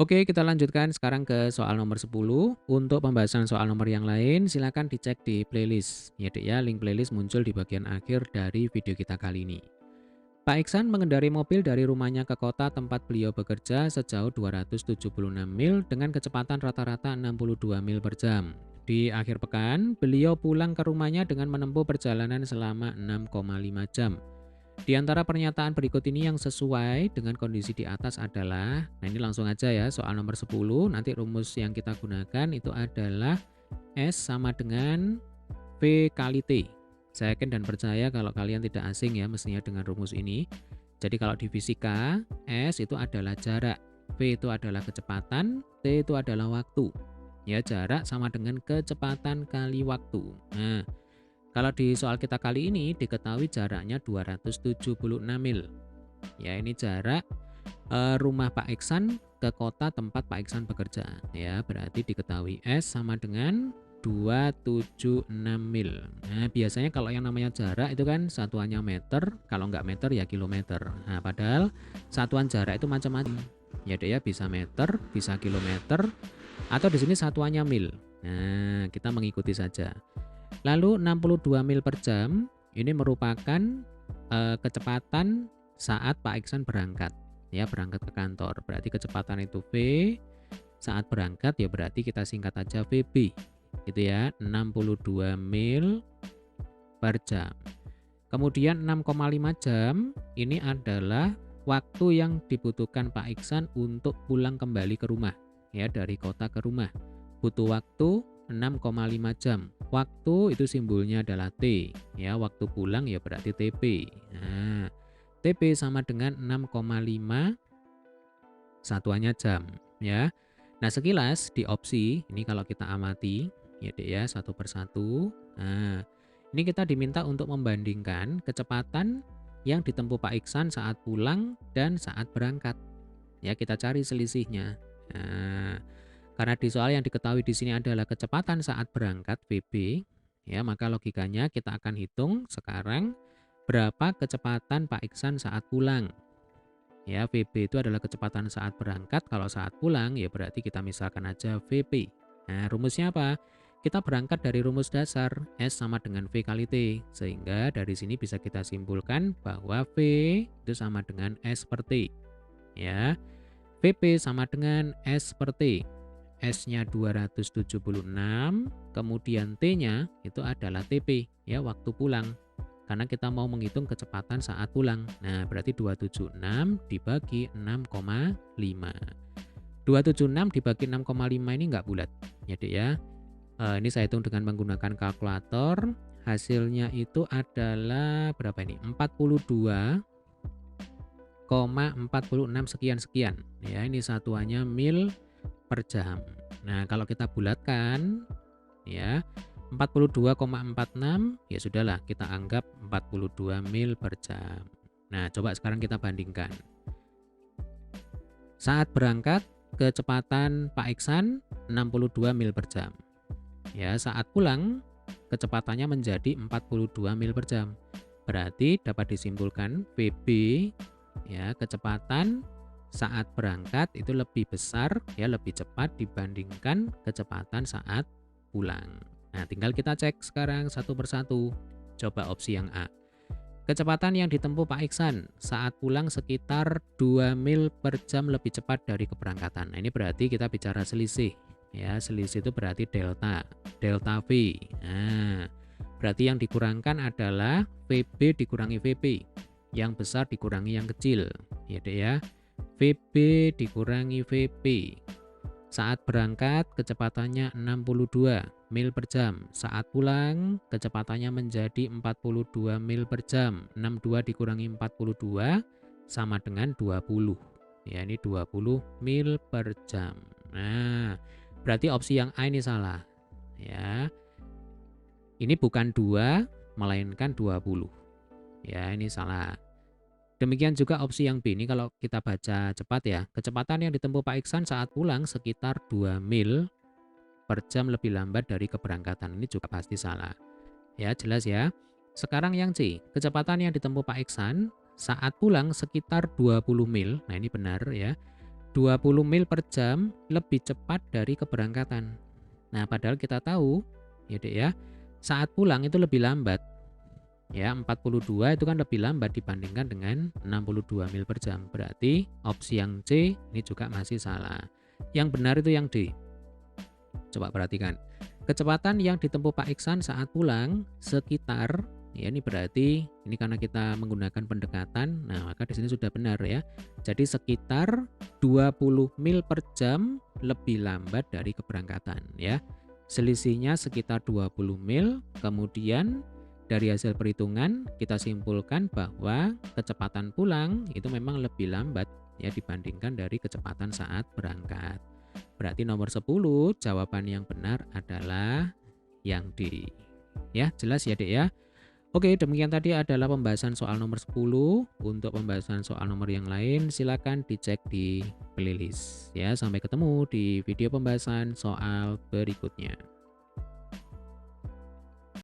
Oke, kita lanjutkan sekarang ke soal nomor 10. Untuk pembahasan soal nomor yang lain, silakan dicek di playlist. Ya, Dek, ya, link playlist muncul di bagian akhir dari video kita kali ini. Pak Iksan mengendarai mobil dari rumahnya ke kota tempat beliau bekerja sejauh 276 mil dengan kecepatan rata-rata 62 mil per jam. Di akhir pekan, beliau pulang ke rumahnya dengan menempuh perjalanan selama 6,5 jam. Di antara pernyataan berikut ini yang sesuai dengan kondisi di atas adalah, nah ini langsung aja ya, soal nomor 10, nanti rumus yang kita gunakan itu adalah S sama dengan V kali T. Saya yakin dan percaya kalau kalian tidak asing ya mestinya dengan rumus ini. Jadi kalau di fisika, S itu adalah jarak, V itu adalah kecepatan, T itu adalah waktu. Ya, jarak sama dengan kecepatan kali waktu. Nah, kalau di soal kita kali ini diketahui jaraknya 276 mil. Ya, ini jarak rumah Pak Iksan ke kota tempat Pak Iksan bekerja. Ya, berarti diketahui S sama dengan 276 mil. Nah, biasanya kalau yang namanya jarak itu kan satuannya meter, kalau nggak meter ya kilometer. Nah, padahal satuan jarak itu macam-macam. Ya, Dek, ya, bisa meter, bisa kilometer, atau di sini satuannya mil. Nah, kita mengikuti saja. Lalu 62 mil per jam ini merupakan kecepatan saat Pak Iksan berangkat. Ya, berangkat ke kantor. Berarti kecepatan itu V, saat berangkat ya berarti kita singkat aja VB. Gitu ya, 62 mil per jam. Kemudian 6,5 jam ini adalah waktu yang dibutuhkan Pak Iksan untuk pulang kembali ke rumah. Ya, dari kota ke rumah. Butuh waktu 6,5 jam. Waktu itu simbolnya adalah T. Ya, waktu pulang ya berarti TP. Nah, TP sama dengan 6,5 satuannya jam. Ya. Nah, sekilas di opsi, ini kalau kita amati, ya Dek ya, satu persatu. Nah, ini kita diminta untuk membandingkan kecepatan yang ditempuh Pak Iksan saat pulang dan saat berangkat. Ya, kita cari selisihnya. Nah, karena di soal yang diketahui di sini adalah kecepatan saat berangkat VB, ya maka logikanya kita akan hitung sekarang berapa kecepatan Pak Iksan saat pulang. Ya, VB itu adalah kecepatan saat berangkat, kalau saat pulang ya berarti kita misalkan aja VP. Nah, rumusnya apa? Kita berangkat dari rumus dasar S sama dengan V kali T, sehingga dari sini bisa kita simpulkan bahwa V itu sama dengan S per T. Ya, VP sama dengan S per T. S-nya 276, kemudian T-nya itu adalah TP, ya waktu pulang. Karena kita mau menghitung kecepatan saat pulang. Nah, berarti 276 dibagi 6,5. 276 dibagi 6,5 ini enggak bulat. Ya, Dek ya. Ini saya hitung dengan menggunakan kalkulator. Hasilnya itu adalah berapa ini? 42,46 sekian-sekian. Ya, ini satuannya mil per jam. Nah, kalau kita bulatkan ya 42,46 ya sudahlah kita anggap 42 mil per jam. Nah, coba sekarang kita bandingkan. Saat berangkat kecepatan Pak Iksan 62 mil per jam. Ya, saat pulang kecepatannya menjadi 42 mil per jam. Berarti dapat disimpulkan VB ya kecepatan saat berangkat itu lebih besar ya lebih cepat dibandingkan kecepatan saat pulang. Nah, tinggal kita cek sekarang satu persatu. Coba opsi yang A. Kecepatan yang ditempuh Pak Iksan saat pulang sekitar 2 mil per jam lebih cepat dari keberangkatan. Nah, ini berarti kita bicara selisih. Ya, selisih itu berarti delta. Delta V. Nah, berarti yang dikurangkan adalah VB dikurangi VP. Yang besar dikurangi yang kecil. Ya, Dek ya. VB dikurangi VP. Saat berangkat kecepatannya 62 mil per jam. Saat pulang kecepatannya menjadi 42 mil per jam. 62 dikurangi 42 sama dengan 20. Ya, ini 20 mil per jam. Nah, berarti opsi yang A ini salah. Ya. Ini bukan 2 melainkan 20. Ya, ini salah. Demikian juga opsi yang B ini kalau kita baca cepat ya. Kecepatan yang ditempuh Pak Iksan saat pulang sekitar 2 mil per jam lebih lambat dari keberangkatan. Ini juga pasti salah. Ya, jelas ya. Sekarang yang C. Kecepatan yang ditempuh Pak Iksan saat pulang sekitar 20 mil. Nah, ini benar ya. 20 mil per jam lebih cepat dari keberangkatan. Nah, padahal kita tahu ya Dek ya, saat pulang itu lebih lambat. Ya, 42 itu kan lebih lambat dibandingkan dengan 62 mil per jam. Berarti opsi yang C ini juga masih salah. Yang benar itu yang D. Coba perhatikan. Kecepatan yang ditempuh Pak Iksan saat pulang sekitar, ya ini berarti ini karena kita menggunakan pendekatan, nah maka di sini sudah benar ya. Jadi sekitar 20 mil per jam lebih lambat dari keberangkatan ya. Selisihnya sekitar 20 mil, kemudian dari hasil perhitungan kita simpulkan bahwa kecepatan pulang itu memang lebih lambat ya dibandingkan dari kecepatan saat berangkat. Berarti nomor 10 jawaban yang benar adalah yang D. Ya, jelas ya Dek ya. Oke, demikian tadi adalah pembahasan soal nomor 10. Untuk pembahasan soal nomor yang lain silakan dicek di playlist. Ya, sampai ketemu di video pembahasan soal berikutnya.